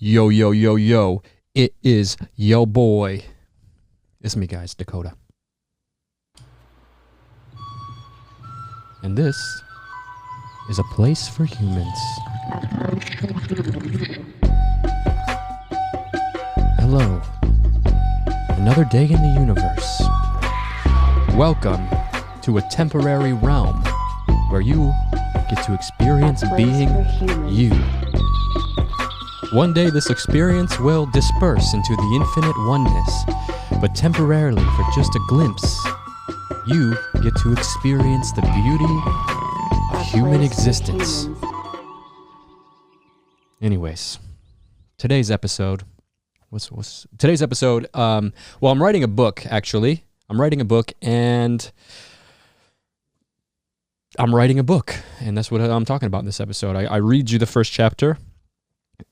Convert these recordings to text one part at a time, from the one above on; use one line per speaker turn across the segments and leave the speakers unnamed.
Yo, yo, yo, yo. It is yo boy. It's me, guys, Dakota. And this is a place for humans. Hello. Another day in the universe. Welcome to a temporary realm where you get to experience being you. One day this experience will disperse into the infinite oneness, but temporarily, for just a glimpse, you get to experience the beauty of human existence. Anyways, today's episode, well, I'm writing a book, actually. I'm writing a book, and that's what I'm talking about in this episode. I read you the first chapter,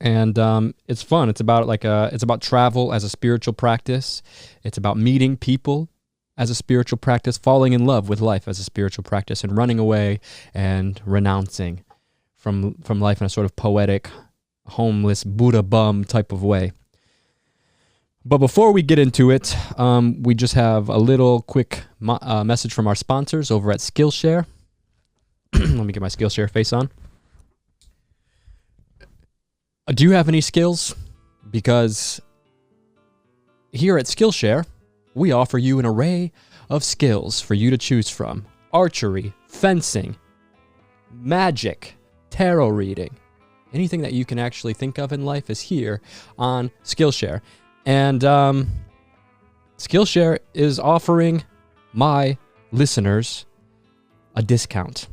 and it's fun. It's about travel as a spiritual practice. It's about meeting people as a spiritual practice, falling in love with life as a spiritual practice, and running away and renouncing from life in a sort of poetic, homeless, Buddha bum type of way. But before we get into it, we just have a little quick message from our sponsors over at Skillshare. Let me get my Skillshare face on. Do you have any skills? Because here at Skillshare, we offer you an array of skills for you to choose from. Archery, fencing, magic, tarot reading. Anything that you can actually think of in life is here on Skillshare. And Skillshare is offering my listeners a discount.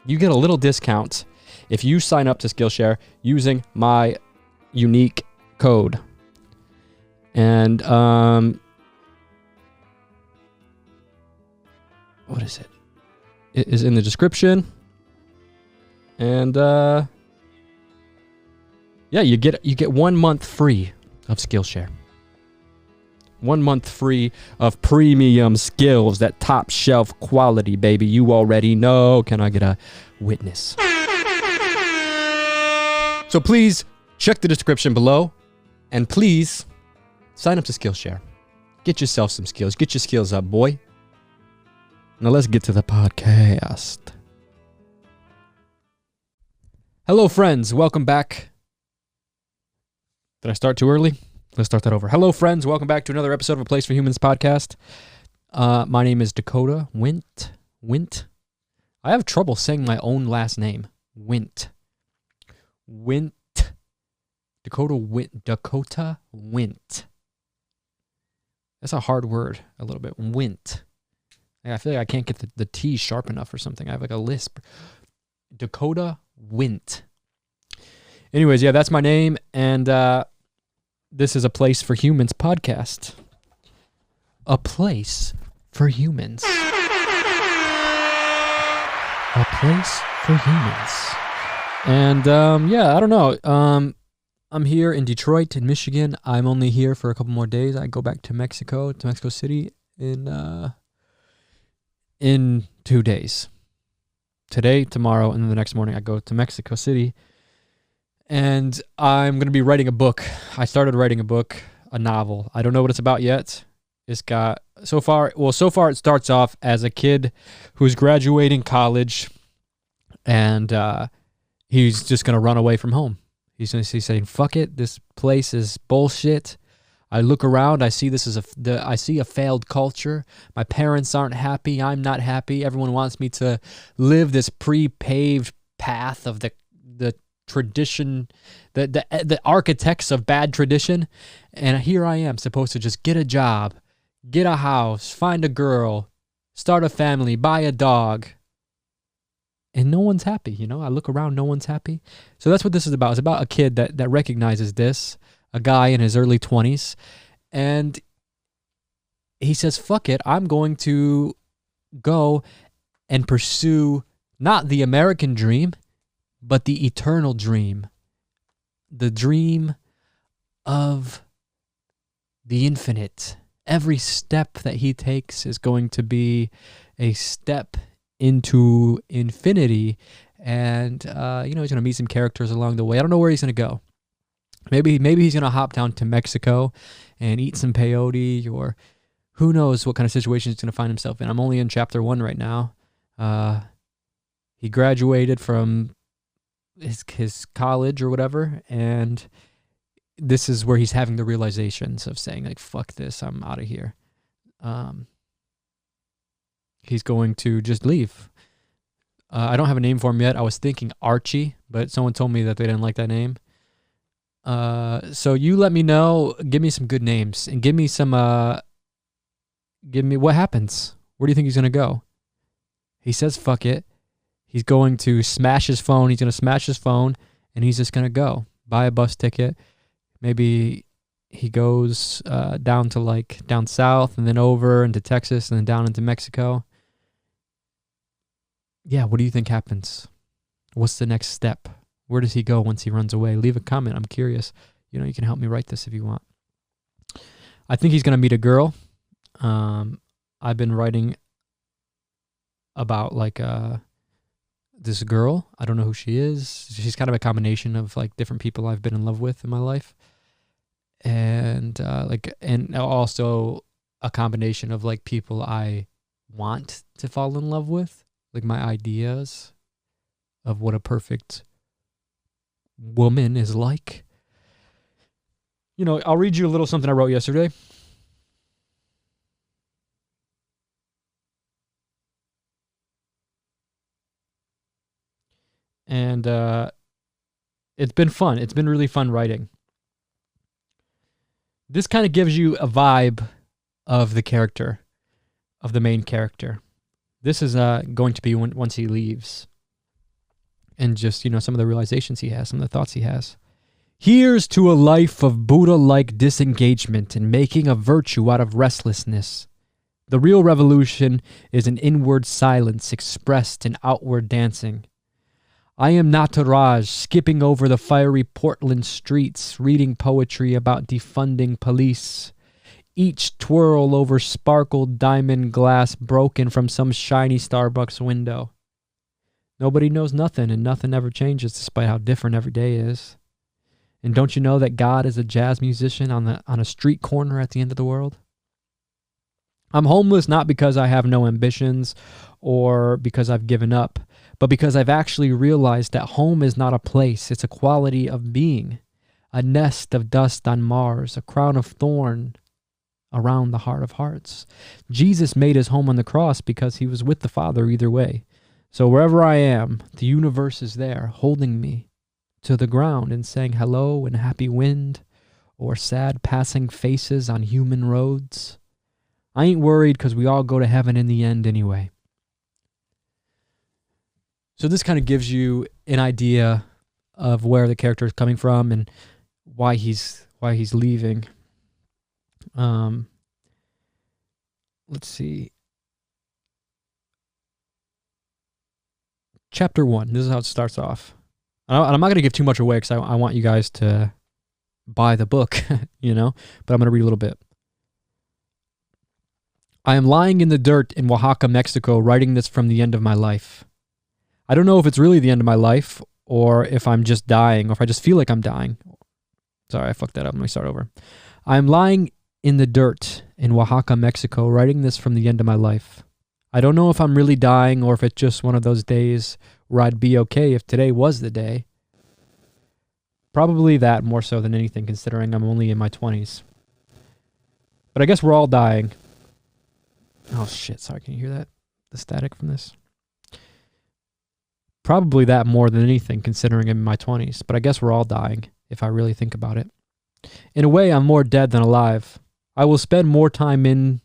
You get a little discount if you sign up to Skillshare using my unique code. And what is it? It is in the description. And yeah, you get 1 month free of Skillshare. 1 month free of premium skills, that top shelf quality, baby. You already know. Can I get a witness? So please check the description below, and please sign up to Skillshare. Get yourself some skills. Get your skills up, boy. Now let's get to the podcast. Hello, friends. Welcome back. Did I start too early? Let's start that over. Hello, friends. Welcome back to another episode of A Place for Humans podcast. My name is Dakota Wint. I have trouble saying my own last name. Wint. Dakota Wint. That's a hard word, a little bit. Wint. I feel like I can't get the T sharp enough or something. I have like a lisp. Dakota Wint. Anyways, yeah, that's my name, and this is A Place for Humans podcast. A place for humans. A place for humans. And yeah, I don't know. I'm here in Detroit, in Michigan. I'm only here for a couple more days. I go back to Mexico City in 2 days. Today, tomorrow, and then the next morning I go to Mexico City. And I'm going to be writing a book. I started writing a book, a novel. I don't know what it's about yet. It's got, so far it starts off as a kid who's graduating college, and he's just going to run away from home. He's saying, fuck it, this place is bullshit. I look around, I see I see a failed culture. My parents aren't happy, I'm not happy. Everyone wants me to live this pre-paved path of the tradition, the architects of bad tradition. And here I am, supposed to just get a job, get a house, find a girl, start a family, buy a dog. And no one's happy, you know? I look around, no one's happy. So that's what this is about. It's about a kid that recognizes this, a guy in his early 20s, and he says, fuck it, I'm going to go and pursue not the American dream, but the eternal dream. The dream of the infinite. Every step that he takes is going to be a step into infinity, and he's going to meet some characters along the way. I don't know where he's going to go. Maybe he's going to hop down to Mexico and eat some peyote, or who knows what kind of situation he's going to find himself in. I'm only in chapter 1 right now. He graduated from his college or whatever, and this is where he's having the realizations of saying, like, fuck this, I'm out of here. He's going to just leave. I don't have a name for him yet. I was thinking Archie, but someone told me that they didn't like that name. So you let me know. Give me some good names, and give me what happens. Where do you think he's going to go? He says, fuck it. He's going to smash his phone. He's going to smash his phone, and he's just going to go buy a bus ticket. Maybe he goes down south, and then over into Texas, and then down into Mexico. Yeah, what do you think happens? What's the next step? Where does he go once he runs away? Leave a comment. I'm curious. You can help me write this if you want. I think he's going to meet a girl. I've been writing about this girl. I don't know who she is. She's kind of a combination of different people I've been in love with in my life. And and also a combination of people I want to fall in love with, my ideas of what a perfect woman is like. I'll read you a little something I wrote yesterday. And it's been fun. It's been really fun writing. This kind of gives you a vibe of the character, of the main character. This is going to be once he leaves. And just, some of the realizations he has, some of the thoughts he has. Here's to a life of Buddha-like disengagement and making a virtue out of restlessness. The real revolution is an inward silence expressed in outward dancing. I am Nataraj, skipping over the fiery Portland streets, reading poetry about defunding police. Each twirl over sparkled diamond glass broken from some shiny Starbucks window. Nobody knows nothing, and nothing ever changes despite how different every day is. And don't you know that God is a jazz musician on a street corner at the end of the world? I'm homeless not because I have no ambitions or because I've given up, but because I've actually realized that home is not a place, it's a quality of being. A nest of dust on Mars, a crown of thorn around the heart of hearts. Jesus made his home on the cross because he was with the Father either way. So wherever I am, the universe is there, holding me to the ground and saying hello in happy wind or sad passing faces on human roads. I ain't worried because we all go to heaven in the end anyway. So this kind of gives you an idea of where the character is coming from and why he's leaving. Let's see. Chapter 1. This is how it starts off. And I'm not going to give too much away because I want you guys to buy the book, but I'm going to read a little bit. I am lying in the dirt in Oaxaca, Mexico, writing this from the end of my life. I don't know if it's really the end of my life or if I'm just dying or if I just feel like I'm dying. Sorry, I fucked that up. Let me start over. I am lying in the dirt in Oaxaca, Mexico, writing this from the end of my life. I don't know if I'm really dying or if it's just one of those days where I'd be okay if today was the day. Probably that more so than anything, considering I'm only in my 20s. But I guess we're all dying. Oh shit, sorry, can you hear that? The static from this? Probably that more than anything, considering I'm in my 20s. But I guess we're all dying, if I really think about it. In a way, I'm more dead than alive. I will spend more time in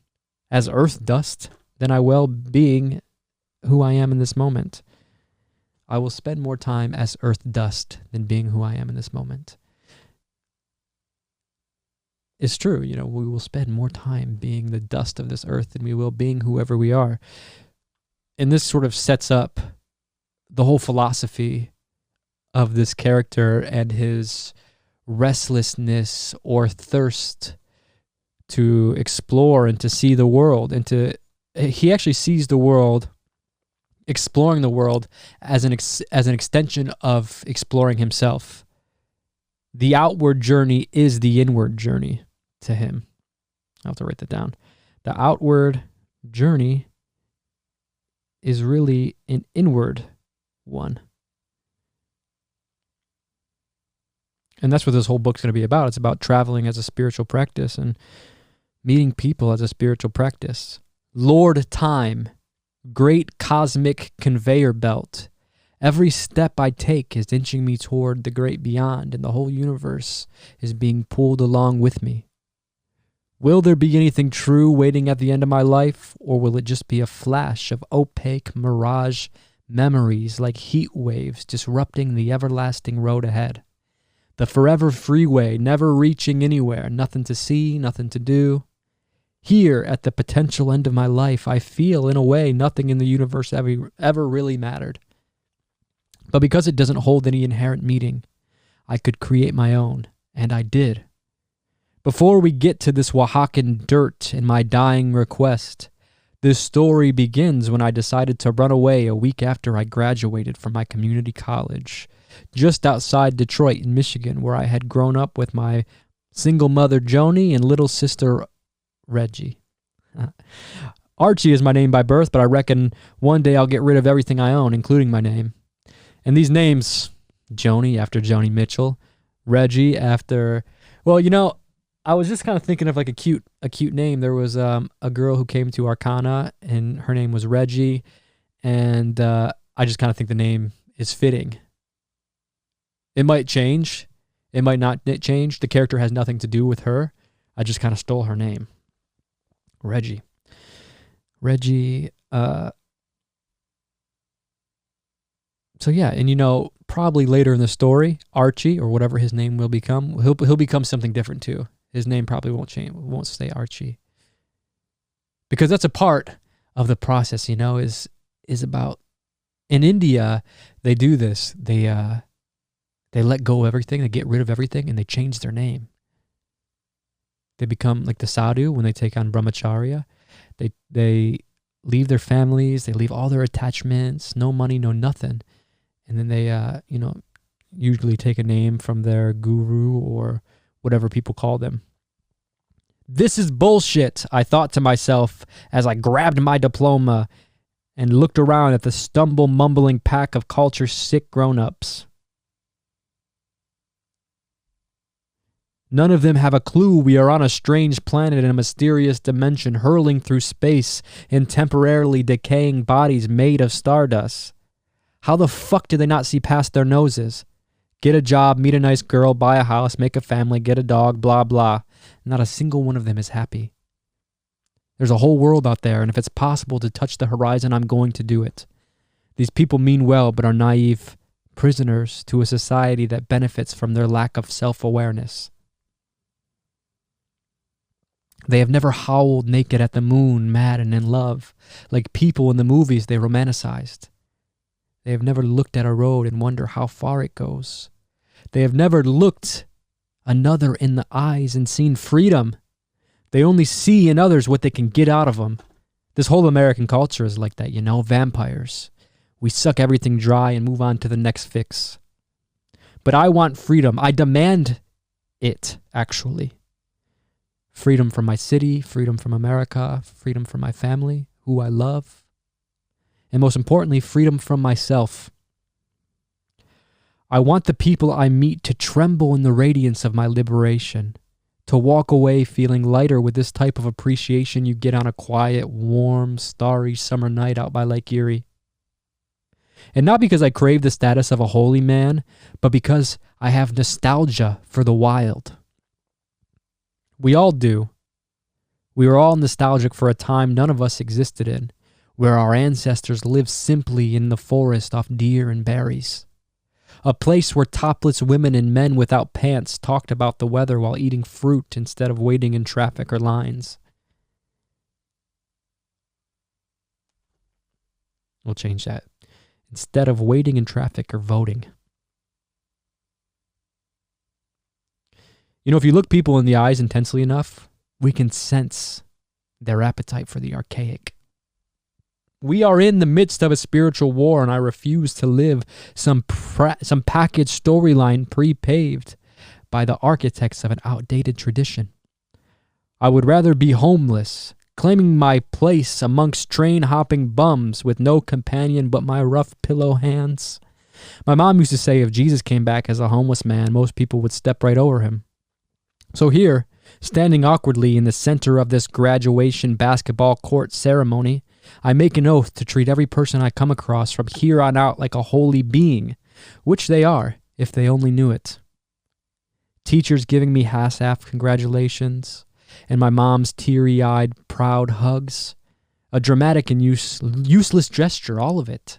as earth dust than I will being who I am in this moment. I will spend more time as earth dust than being who I am in this moment. It's true, we will spend more time being the dust of this earth than we will being whoever we are. And this sort of sets up the whole philosophy of this character and his restlessness or thirst to explore and to see the world. He actually sees the world, exploring the world as an extension of exploring himself. The outward journey is the inward journey to him. I'll have to write that down. The outward journey is really an inward one. And that's what this whole book's going to be about. It's about traveling as a spiritual practice and meeting people as a spiritual practice. Lord Time, great cosmic conveyor belt. Every step I take is inching me toward the great beyond, and the whole universe is being pulled along with me. Will there be anything true waiting at the end of my life, or will it just be a flash of opaque mirage memories like heat waves disrupting the everlasting road ahead? The forever freeway, never reaching anywhere, nothing to see, nothing to do. Here, at the potential end of my life, I feel, in a way, nothing in the universe ever really mattered. But because it doesn't hold any inherent meaning, I could create my own, and I did. Before we get to this Oaxacan dirt and my dying request, this story begins when I decided to run away a week after I graduated from my community college, just outside Detroit in Michigan, where I had grown up with my single mother Joni and little sister Reggie. Archie is my name by birth, but I reckon one day I'll get rid of everything I own, including my name. And these names, Joni after Joni Mitchell, Reggie after, well, you know, I was just kind of thinking of like a cute name. There was a girl who came to Arcana, and her name was Reggie, and I just kind of think the name is fitting. It might change. It might not change. The character has nothing to do with her. I just kind of stole her name. Reggie. So yeah, and you know, probably later in the story, Archie, or whatever his name will become, he'll become something different too. His name probably won't change, won't stay Archie. Because that's a part of the process, you know, is about, in India, they do this. They let go of everything, they get rid of everything, and they change their name. They become like the sadhu when they take on brahmacharya. They leave their families, they leave all their attachments, no money, no nothing. And then they, usually take a name from their guru or whatever people call them. This is bullshit, I thought to myself as I grabbed my diploma and looked around at the mumbling pack of culture-sick grown-ups. None of them have a clue we are on a strange planet in a mysterious dimension hurling through space in temporarily decaying bodies made of stardust. How the fuck do they not see past their noses? Get a job, meet a nice girl, buy a house, make a family, get a dog, blah, blah. Not a single one of them is happy. There's a whole world out there, and if it's possible to touch the horizon, I'm going to do it. These people mean well, but are naive prisoners to a society that benefits from their lack of self-awareness. They have never howled naked at the moon, mad and in love, like people in the movies they romanticized. They have never looked at a road and wonder how far it goes. They have never looked another in the eyes and seen freedom. They only see in others what they can get out of them. This whole American culture is like that, you know, vampires. We suck everything dry and move on to the next fix. But I want freedom. I demand it, actually. Freedom from my city, freedom from America, freedom from my family, who I love, and most importantly, freedom from myself. I want the people I meet to tremble in the radiance of my liberation, to walk away feeling lighter with this type of appreciation you get on a quiet, warm, starry summer night out by Lake Erie. And not because I crave the status of a holy man, but because I have nostalgia for the wild. We all do. We are all nostalgic for a time none of us existed in, where our ancestors lived simply in the forest off deer and berries. A place where topless women and men without pants talked about the weather while eating fruit instead of waiting in traffic or lines. We'll change that. Instead of waiting in traffic or voting. You know, if you look people in the eyes intensely enough, we can sense their appetite for the archaic. We are in the midst of a spiritual war, and I refuse to live some packaged storyline pre-paved by the architects of an outdated tradition. I would rather be homeless, claiming my place amongst train-hopping bums with no companion but my rough pillow hands. My mom used to say if Jesus came back as a homeless man, most people would step right over him. So here, standing awkwardly in the center of this graduation basketball court ceremony, I make an oath to treat every person I come across from here on out like a holy being, which they are, if they only knew it. Teachers giving me half-assed congratulations, and my mom's teary-eyed, proud hugs. A dramatic and useless gesture, all of it.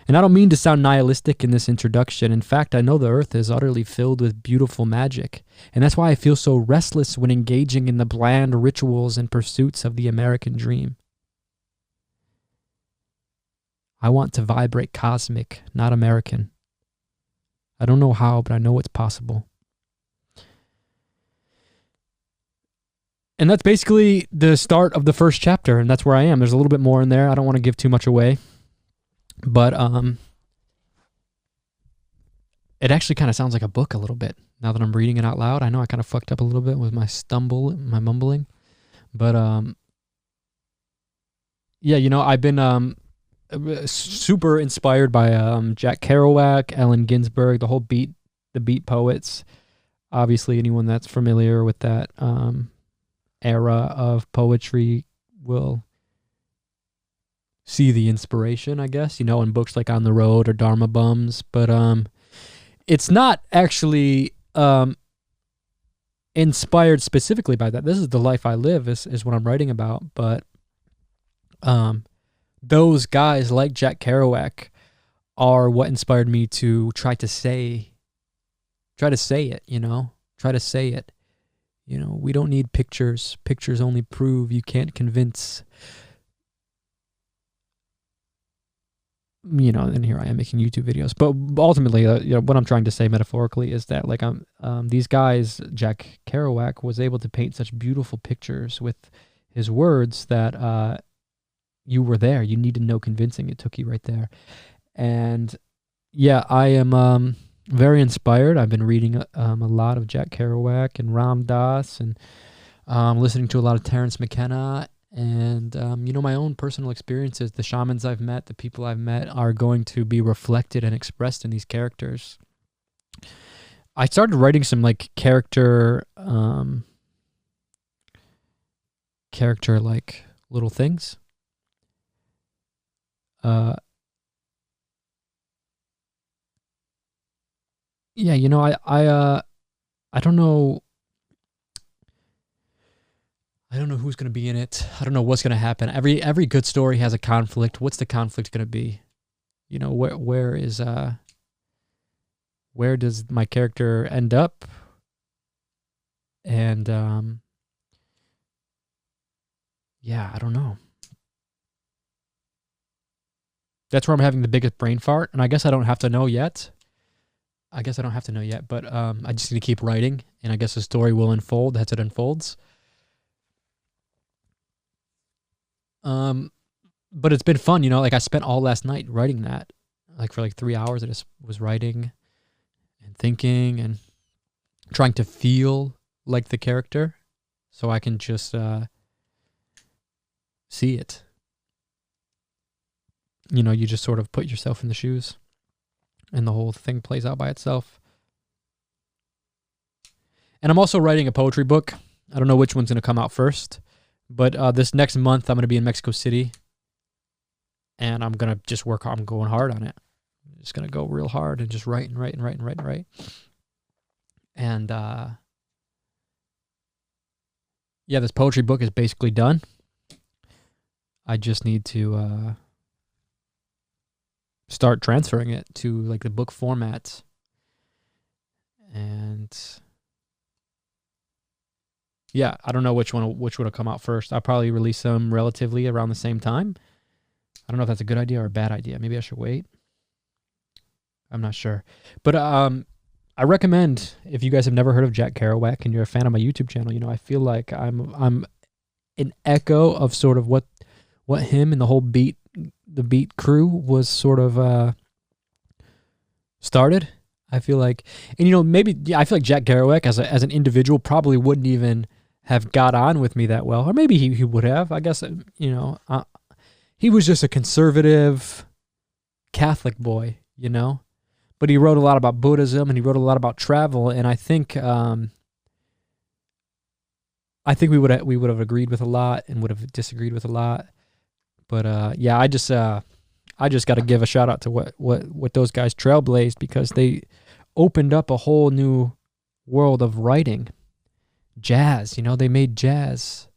And I don't mean to sound nihilistic in this introduction. In fact, I know the earth is utterly filled with beautiful magic, and that's why I feel so restless when engaging in the bland rituals and pursuits of the American dream. I want to vibrate cosmic, not American. I don't know how, but I know it's possible. And that's basically the start of the first chapter, and that's where I am. There's a little bit more in there. I don't want to give too much away. But it actually kind of sounds like a book a little bit now that I'm reading it out loud. I know I kind of fucked up a little bit with my mumbling. But yeah, you know, I've been super inspired by Jack Kerouac, Allen Ginsberg, the beat poets. Obviously, anyone that's familiar with that era of poetry will see the inspiration, I guess, you know, in books like On the Road or Dharma Bums. But it's not actually inspired specifically by that. This is the life I live is what I'm writing about. But those guys like Jack Kerouac are what inspired me to try to say it, you know, try to say it. You know, we don't need pictures. Pictures only prove, you can't convince. You know, and here I am making YouTube videos. But ultimately, you know, what I'm trying to say metaphorically is that, like, these guys, Jack Kerouac was able to paint such beautiful pictures with his words that you were there. You needed no convincing. It took you right there. And yeah, I am very inspired. I've been reading a lot of Jack Kerouac and Ram Dass, and listening to a lot of Terence McKenna. And, you know, my own personal experiences, the shamans I've met, the people I've met are going to be reflected and expressed in these characters. I started writing some, like, character, like, little things. Yeah, you know, I don't know. I don't know who's going to be in it. I don't know what's going to happen. Every good story has a conflict. What's the conflict going to be? You know, where does my character end up? And yeah, I don't know. That's where I'm having the biggest brain fart, and I guess I don't have to know yet. But I just need to keep writing, and I guess the story will unfold as it unfolds. But it's been fun, you know, like I spent all last night writing that, like for like 3 hours. I just was writing and thinking and trying to feel like the character so I can just, see it. You know, you just sort of put yourself in the shoes and the whole thing plays out by itself. And I'm also writing a poetry book. I don't know which one's going to come out first. But this next month, I'm going to be in Mexico City, and I'm going to just work hard. I'm going hard on it. I'm just going to go real hard and just write and write and write and write and write. And, yeah, this poetry book is basically done. I just need to start transferring it to, like, the book format. And yeah, I don't know which one will come out first. I'll probably release them relatively around the same time. I don't know if that's a good idea or a bad idea. Maybe I should wait. I'm not sure. But I recommend, if you guys have never heard of Jack Kerouac and you're a fan of my YouTube channel, you know, I feel like I'm an echo of sort of what him and the beat crew was sort of started. I feel like, and maybe, yeah, I feel like Jack Kerouac as an individual probably wouldn't even have got on with me that well, or maybe he would have. I guess, he was just a conservative Catholic boy, but he wrote a lot about Buddhism and he wrote a lot about travel, and I think we would have agreed with a lot and would have disagreed with a lot, but yeah, I just got to give a shout out to what those guys trailblazed, because they opened up a whole new world of writing. Jazz, they made jazz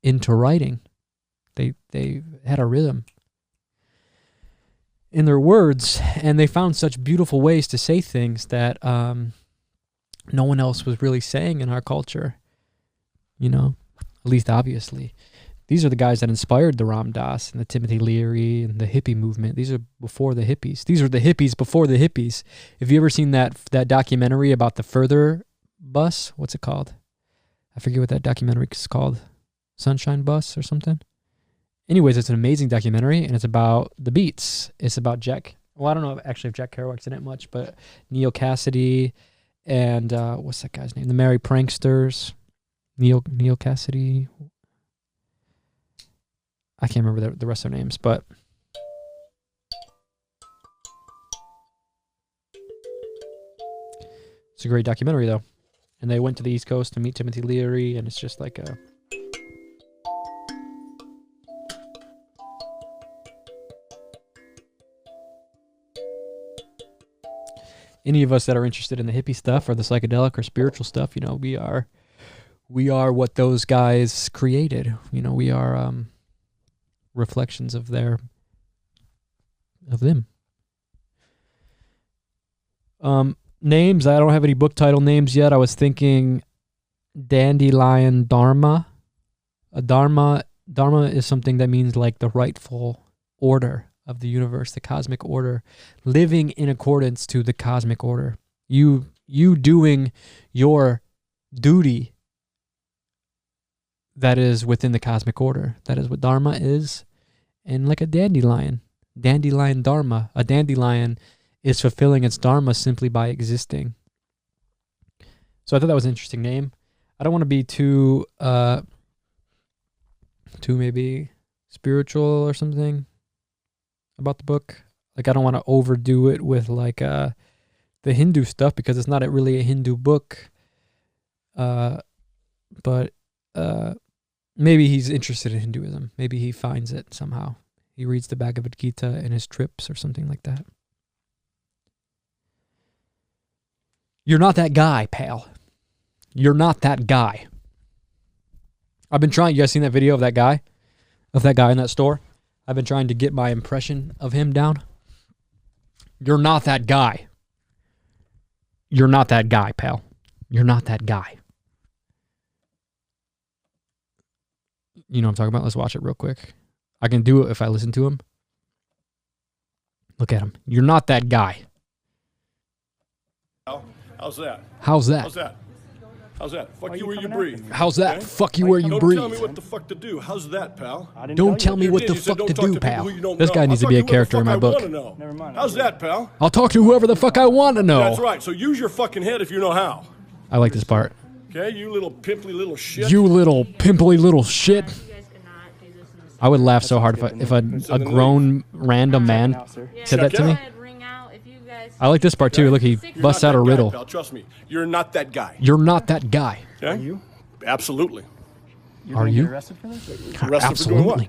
into writing. They had a rhythm in their words, and they found such beautiful ways to say things that no one else was really saying in our culture, at least obviously. These are the guys that inspired the Ram Dass and the Timothy Leary and the hippie movement. These are before the hippies. These are the hippies before the hippies. Have you ever seen that documentary about the Further bus? What's it called? I forget what that documentary is called. Sunshine Bus or something? Anyways, it's an amazing documentary, and it's about the Beats. It's about I don't know actually if Jack Kerouac's in it much, but Neil Cassidy and what's that guy's name? The Merry Pranksters. Neil Cassidy. I can't remember the rest of their names, but it's a great documentary, though. And they went to the East Coast to meet Timothy Leary, and it's just like a... Any of us that are interested in the hippie stuff or the psychedelic or spiritual stuff, we are what those guys created. We are reflections of them. Names, I don't have any book title names yet. I was thinking Dandelion Dharma. Dharma is something that means like the rightful order of the universe, the cosmic order, living in accordance to the cosmic order. You doing your duty that is within the cosmic order. That is what Dharma is. And like a dandelion Dharma, a dandelion is fulfilling its Dharma simply by existing. So I thought that was an interesting name. I don't want to be too maybe spiritual or something about the book. Like, I don't want to overdo it with like the Hindu stuff, because it's not really a Hindu book. But maybe he's interested in Hinduism. Maybe he finds it somehow. He reads the Bhagavad Gita in his trips or something like that. You're not that guy, pal. You're not that guy. I've been trying. You guys seen that video of that guy? Of that guy in that store? I've been trying to get my impression of him down. You're not that guy. You're not that guy, pal. You're not that guy. You know what I'm talking about? Let's watch it real quick. I can do it if I listen to him. Look at him. You're not that guy.
How's that?
How's that?
How's that? How's that? Fuck you where you breathe.
How's that? Okay? Fuck you where you breathe.
Don't tell me what the fuck to do. How's that, pal?
Don't tell me what the fuck to do, pal. This guy needs to be a character in my book.
Never mind. How's that, pal?
I'll talk to whoever the fuck I want to know.
That's right. So use your fucking head if you know how.
I like this part.
Okay, you little pimply little shit.
You little pimply little shit. I would laugh so hard if a grown random man said that to me. I like this part too. Look, he busts out a riddle.
Pal. Trust me, you're not that guy.
You're not that guy.
Okay? Are you? Absolutely.
Are you?
Arrested for doing what?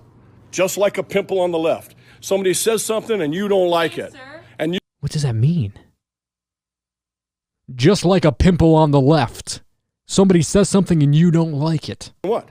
Just like a pimple on the left. Somebody says something and you don't like it. And you.
What does that mean? Just like a pimple on the left. Somebody says something and you don't like it.
What?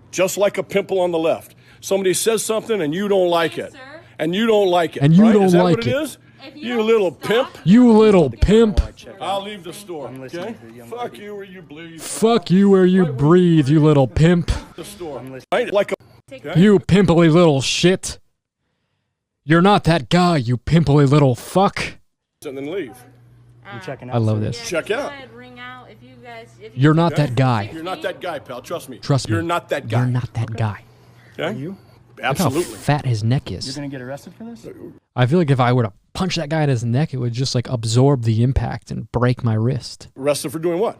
Just like a pimple on the left. Somebody says something and you don't like it. And you don't like it.
And you
right?
don't
is that
like
what
it.
It is? You little pimp.
You little pimp.
I'll leave the store, okay? Fuck you where you breathe.
Fuck you where you breathe, you little pimp.
The store. Right? Like a,
okay? You pimply little shit. You're not that guy, you pimply little fuck.
And then leave.
I'm checking out.
I love this.
Check out.
You're not that guy.
You're not that guy, pal. Trust me.
Trust me.
You're not that guy.
You're not that guy.
Okay? Are you? Absolutely.
Look how fat his neck is.
You're going to get arrested for this?
I feel like if I were to punch that guy in his neck, it would just like absorb the impact and break my wrist.
Arrested for doing what?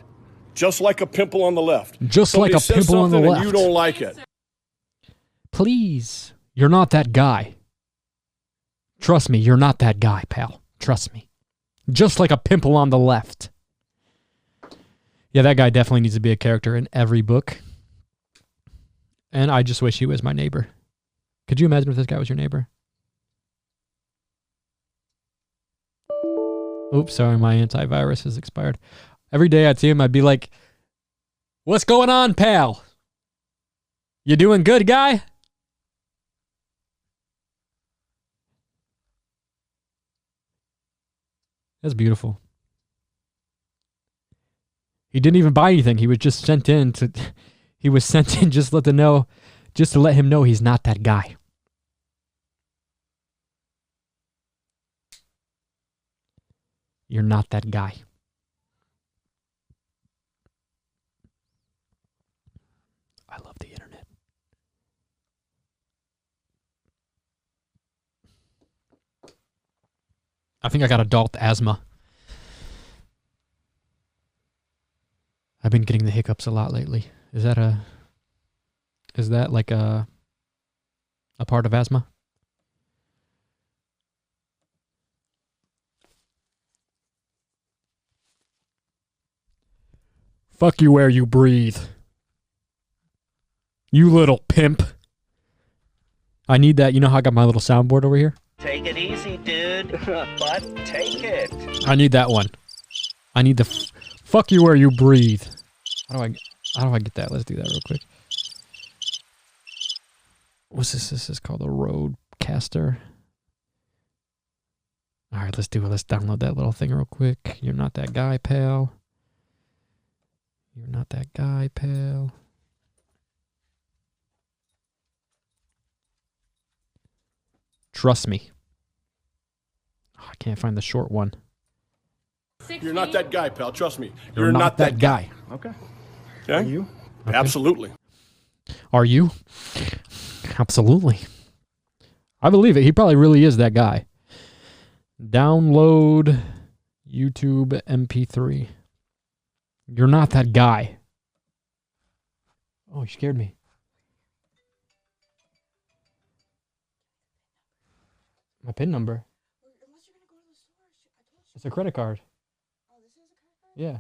Just like a pimple on the left.
Just
Somebody
like a
says
pimple on the
something
left.
and you don't like it.
Please. You're not that guy. Trust me, you're not that guy, pal. Trust me. Just like a pimple on the left. Yeah, that guy definitely needs to be a character in every book. And I just wish he was my neighbor. Could you imagine if this guy was your neighbor? Oops, sorry, my antivirus has expired. Every day I'd see him, I'd be like, "What's going on, pal? You doing good, guy?" That's beautiful. He didn't even buy anything. He was just sent in to he was sent in just to let him know he's not that guy. You're not that guy. I love the internet. I think I got adult asthma. I've been getting the hiccups a lot lately. Is that like a part of asthma? Fuck you where you breathe. You little pimp. I need that. You know how I got my little soundboard over here?
Take it easy, dude, but take it.
I need that one. I need the fuck you where you breathe. How do I get that? Let's do that real quick. What's this? This is called a Roadcaster. All right, let's do it. Let's download that little thing real quick. You're not that guy, pal. You're not that guy, pal. Trust me. Oh, I can't find the short one.
You're not that guy, pal. Trust me.
You're not that guy.
Okay.
Okay?
Are you?
Okay. Absolutely.
Are you? Absolutely. I believe it. He probably really is that guy. Download YouTube MP3. You're not that guy. Oh, you scared me. My PIN number. It's a credit card. Yeah.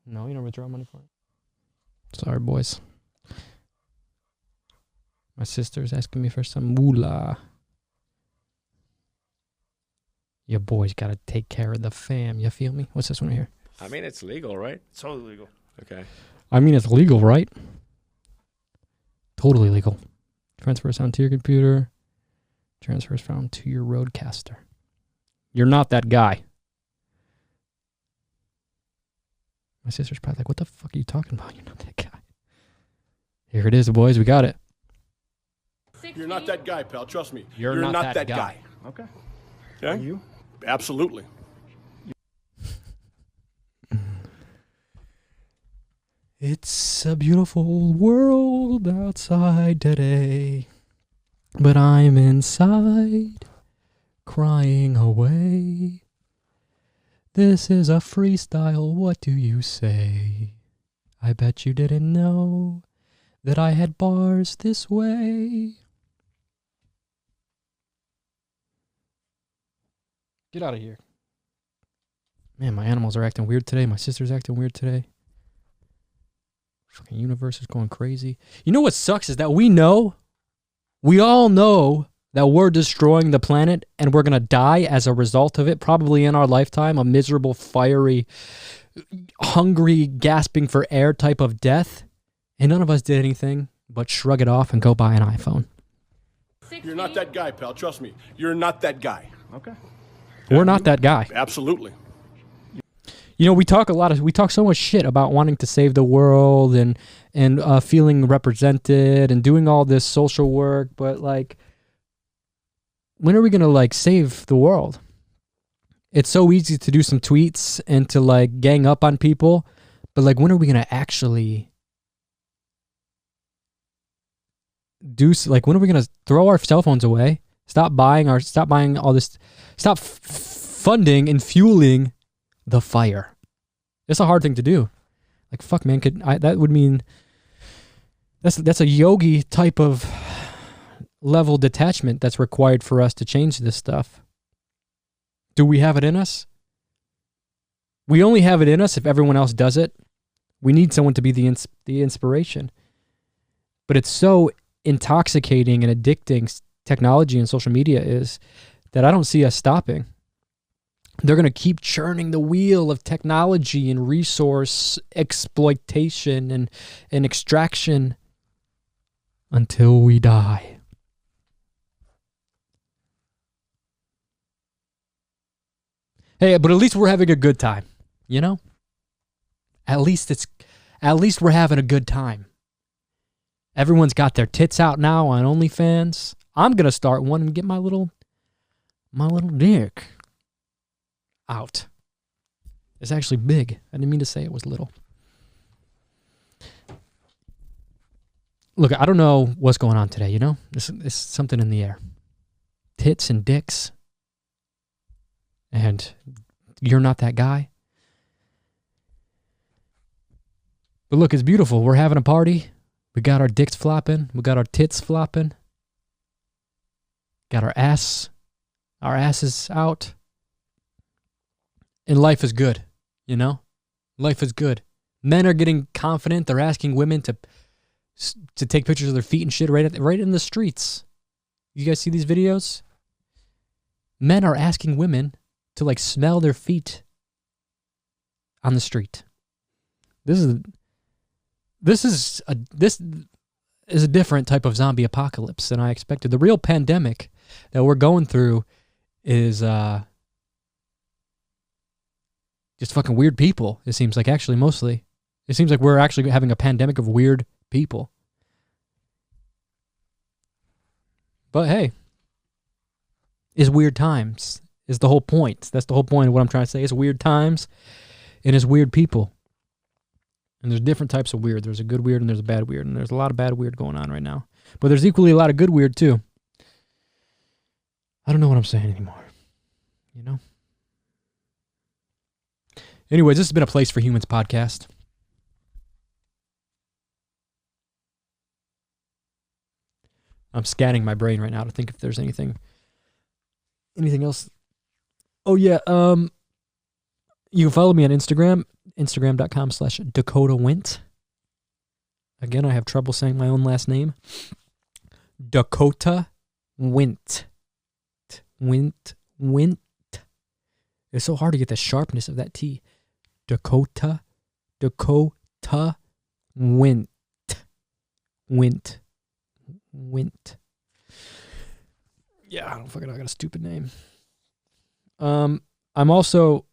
No, you don't withdraw money for it. Sorry, boys. My sister's asking me for some moolah. Your boys gotta take care of the fam. You feel me? What's this one here?
I mean, it's legal, right?
It's totally legal.
Okay.
I mean, it's legal, right? Totally legal. Transfer sound to your computer. Transfer sound to your Roadcaster. You're not that guy. My sister's probably like, what the fuck are you talking about? You're not that guy. Here it is, boys. We got it.
You're not that guy, pal. Trust me.
You're not that guy.
Okay.
Okay?
Are you?
Absolutely.
It's a beautiful world outside today, but I'm inside crying away. This is a freestyle, what do you say? I bet you didn't know that I had bars this way. Get out of here. Man, my animals are acting weird today. My sister's acting weird today. Fucking universe is going crazy. You know what sucks is that we all know that we're destroying the planet and we're going to die as a result of it, probably in our lifetime, a miserable, fiery, hungry, gasping for air type of death. And none of us did anything but shrug it off and go buy an iPhone.
You're not that guy, pal. Trust me. You're not that guy.
Okay.
We're not that guy.
Absolutely.
You know, we talk so much shit about wanting to save the world and feeling represented and doing all this social work, but like, when are we gonna like save the world? It's so easy to do some tweets and to like gang up on people, but like, when are we gonna actually like, when are we going to throw our cell phones away? Stop buying all this, stop funding and fueling the fire. It's a hard thing to do. Like, fuck, man, that would mean that's a yogi type of level detachment that's required for us to change this stuff. Do we have it in us? We only have it in us if everyone else does it. We need someone to be the inspiration. But it's so intoxicating and addicting, technology and social media is, that I don't see us stopping. They're going to keep churning the wheel of technology and resource exploitation and extraction until we die. Hey, but at least we're having a good time, you know? At least we're having a good time. Everyone's got their tits out now on OnlyFans. I'm going to start one and get my little dick out. It's actually big. I didn't mean to say it was little. Look, I don't know what's going on today, you know? There's something in the air. Tits and dicks. And you're not that guy. But look, it's beautiful. We're having a party. We got our dicks flopping. We got our tits flopping. Got our asses out. And life is good, you know? Life is good. Men are getting confident. They're asking women to take pictures of their feet and shit right in the streets. You guys see these videos? Men are asking women to, like, smell their feet on the street. This is a different type of zombie apocalypse than I expected. The real pandemic that we're going through is just fucking weird people, it seems like, actually, mostly. It seems like we're actually having a pandemic of weird people. But hey, it's weird times is the whole point. That's the whole point of what I'm trying to say. It's weird times and it's weird people. And there's different types of weird. There's a good weird and there's a bad weird. And there's a lot of bad weird going on right now. But there's equally a lot of good weird too. I don't know what I'm saying anymore. You know? Anyways, this has been a Place for Humans podcast. I'm scanning my brain right now to think if there's anything else. Oh yeah, you can follow me on Instagram, instagram.com/Dakota Wint. Again, I have trouble saying my own last name. Dakota Wint. Wint. It's so hard to get the sharpness of that T. Dakota Wint. Yeah, I got a stupid name. I'm also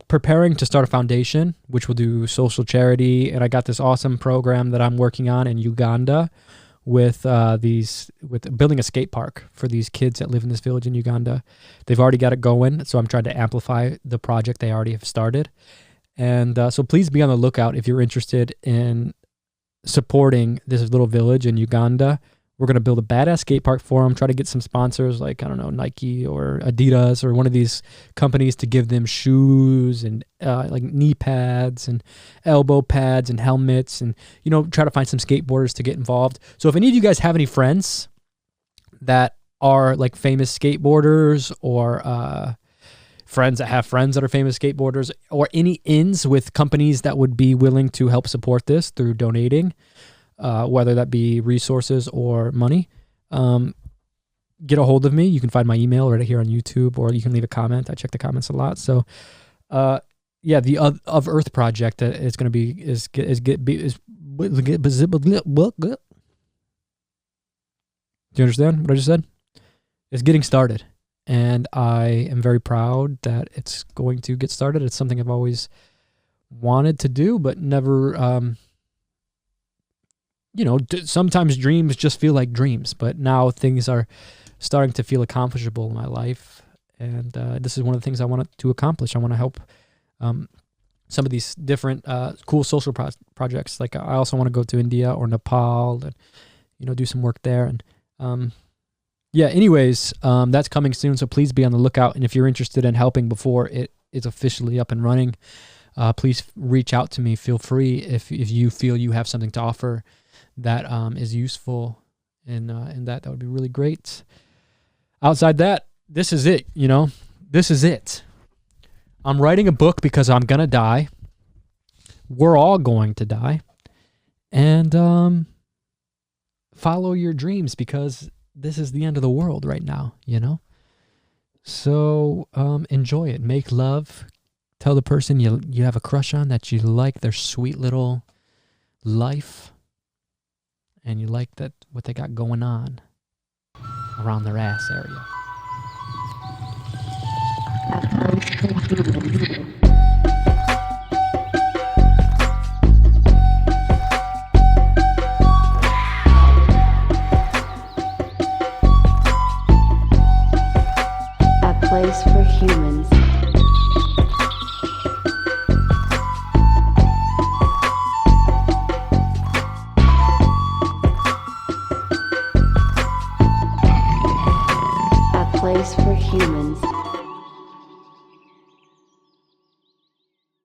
preparing to start a foundation, which will do social charity, and I got this awesome program that I'm working on in Uganda with building a skate park for these kids that live in this village in Uganda. They've already got it going, so I'm trying to amplify the project they already have started. And so please be on the lookout if you're interested in supporting this little village in Uganda. We're going to build a badass skate park for them, try to get some sponsors like, I don't know, Nike or Adidas or one of these companies to give them shoes and like knee pads and elbow pads and helmets and, you know, try to find some skateboarders to get involved. So if any of you guys have any friends that are like famous skateboarders or friends that have friends that are famous skateboarders or any ins with companies that would be willing to help support this through donating, whether that be resources or money, get a hold of me. You can find my email right here on YouTube, or you can leave a comment. I check the comments a lot. So, yeah, the Of Earth project is going to be do you understand what I just said? It's getting started, and I am very proud that it's going to get started. It's something I've always wanted to do, but never. You know, sometimes dreams just feel like dreams, but now things are starting to feel accomplishable in my life. And this is one of the things I want to accomplish. I want to help some of these different cool social projects. Like I also want to go to India or Nepal and, do some work there. And yeah, anyways, that's coming soon, so please be on the lookout. And if you're interested in helping before it is officially up and running, please reach out to me. Feel free if you feel you have something to offer that is useful, and that would be really great. Outside that, this is it. This is it. I'm writing a book because I'm gonna die. We're all going to die, and follow your dreams because this is the end of the world right now. So enjoy it. Make love. Tell the person you have a crush on that you like their sweet little life, and you like what they got going on around their ass area.
A place for humans. A place for humans.